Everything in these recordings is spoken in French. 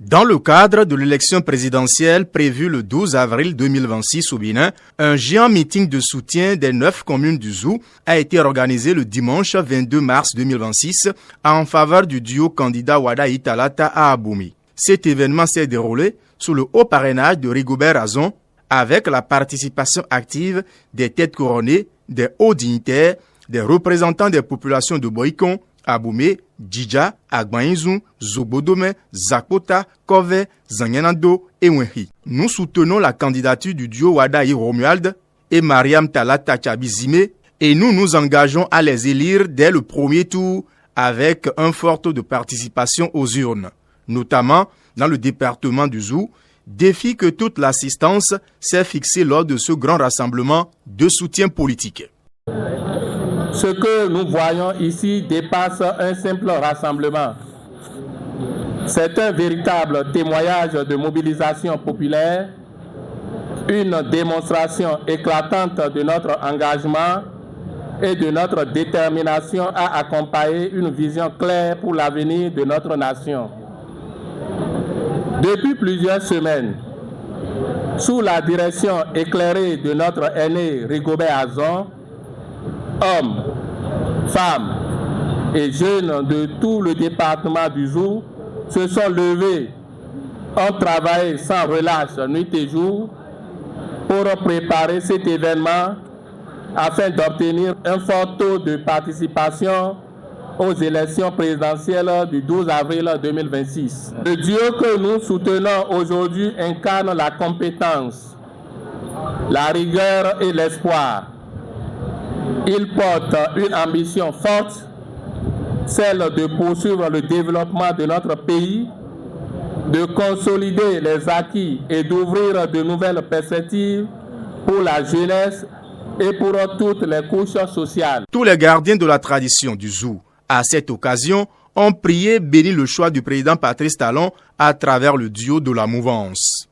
Dans le cadre de l'élection présidentielle prévue le 12 avril 2026 au Bénin, un géant meeting de soutien des 9 communes du Zou a été organisé le dimanche 22 mars 2026 en faveur du duo candidat Wadayi Talata à Aboumé. Cet événement s'est déroulé sous le haut parrainage de Rigobert Azon avec la participation active des têtes couronnées, des hauts dignitaires, des représentants des populations de Boïkon, Aboumé, Djidja, Agbainzou, Zobodome, Zakota, Kove, Zanyanando et Wenhi. Nous soutenons la candidature du duo Wadayi Romuald et Mariam Talata Tchabizime et nous nous engageons à les élire dès le premier tour avec un fort taux de participation aux urnes, notamment dans le département du Zou, défi que toute l'assistance s'est fixé lors de ce grand rassemblement de soutien politique. Ce que nous voyons ici dépasse un simple rassemblement. C'est un véritable témoignage de mobilisation populaire, une démonstration éclatante de notre engagement et de notre détermination à accompagner une vision claire pour l'avenir de notre nation. Depuis plusieurs semaines, sous la direction éclairée de notre aîné Rigobert Azon, hommes, femmes et jeunes de tout le département du Zou se sont levés, ont travaillé sans relâche nuit et jour pour préparer cet événement afin d'obtenir un fort taux de participation aux élections présidentielles du 12 avril 2026. Le duo que nous soutenons aujourd'hui incarne la compétence, la rigueur et l'espoir. Il porte une ambition forte, celle de poursuivre le développement de notre pays, de consolider les acquis et d'ouvrir de nouvelles perspectives pour la jeunesse et pour toutes les couches sociales. Tous les gardiens de la tradition du Zou, à cette occasion, ont prié béni le choix du président Patrice Talon à travers le duo de la mouvance.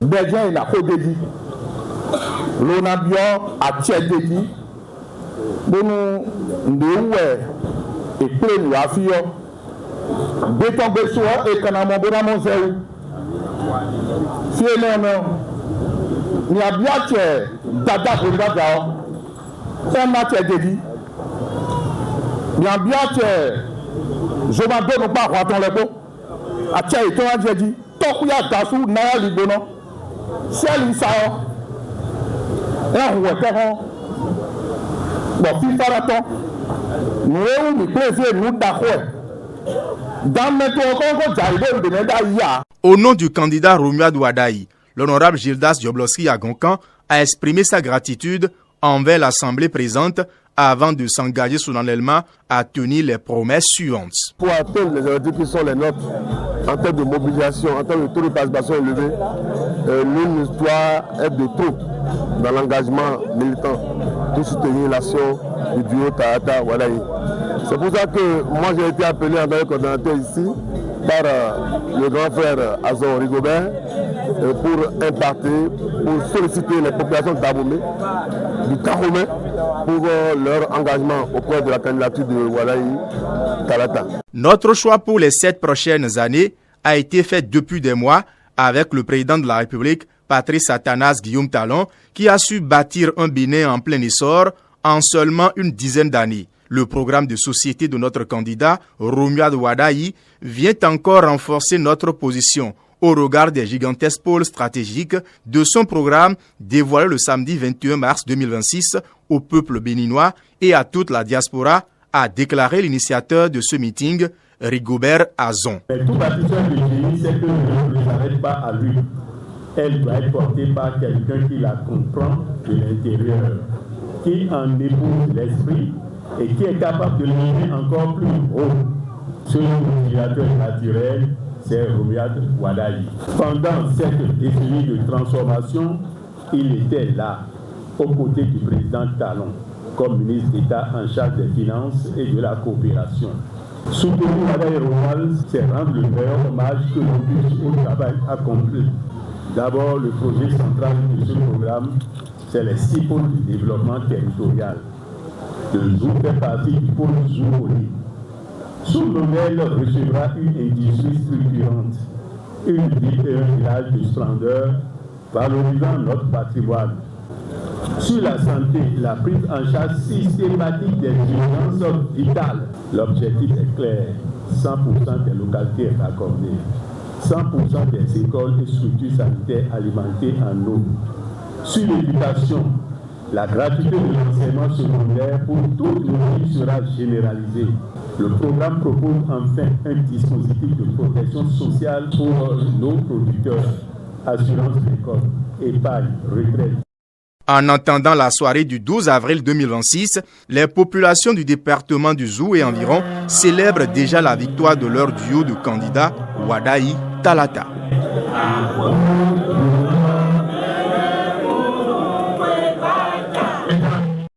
Au nom du candidat Romuald Wadayi, l'honorable Gildas Diobloski Agonkan a exprimé sa gratitude envers l'Assemblée présente avant de s'engager solennellement à tenir les promesses suivantes. Pour atteindre les objectifs qui sont les nôtres, en termes de mobilisation, en termes de taux de participation élevé, l'une doit être de trop dans l'engagement militant pour soutenir l'action du duo Talata Wadayi. C'est pour ça que moi j'ai été appelé en tant que coordonnateur ici par le grand frère Azon Rigobert pour imparter, pour solliciter les populations d'Aboumé, du Dahomey, pour leur engagement auprès de la candidature de Wadayi Talata. Notre choix pour les 7 prochaines années a été fait depuis des mois avec le président de la République, Patrice Athanas Guillaume Talon, qui a su bâtir un Bénin en plein essor en seulement une dizaine d'années. Le programme de société de notre candidat, Romuald Wadayi, vient encore renforcer notre position au regard des gigantesques pôles stratégiques de son programme dévoilé le samedi 21 mars 2026 au peuple béninois et à toute la diaspora, a déclaré l'initiateur de ce meeting, Rigobert Azon. Tout bâtisseur de génie sait que ne s'arrête pas à lui. Elle doit être portée par quelqu'un qui la comprend de l'intérieur, qui en épouse l'esprit et qui est capable de l'amener encore plus haut. Ce motivateur naturel, c'est Romuald Wadayi. Pendant cette décennie de transformation, il était là, aux côtés du président Talon, comme ministre d'État en charge des finances et de la coopération. Soutenir Wadayi Romuald, c'est rendre le meilleur hommage que l'on puisse au travail accompli. D'abord, le projet central de ce programme, c'est les 6 pôles de développement territorial. Le Zou fait partie du pôle Zoukoli. Son modèle recevra une industrie structurante une ville et un village de splendeur, valorisant notre patrimoine. Sur la santé, la prise en charge systématique des urgences vitales. L'objectif est clair, 100% des localités est accordé. 100% des écoles et structures sanitaires alimentées en eau. Sur l'éducation, la gratuité de l'enseignement secondaire pour toutes les villes sera généralisée. Le programme propose enfin un dispositif de protection sociale pour nos producteurs, assurance récolte, épargne, retraite. En attendant la soirée du 12 avril 2026, les populations du département du Zou et environ célèbrent déjà la victoire de leur duo de candidats Wadaï Talata.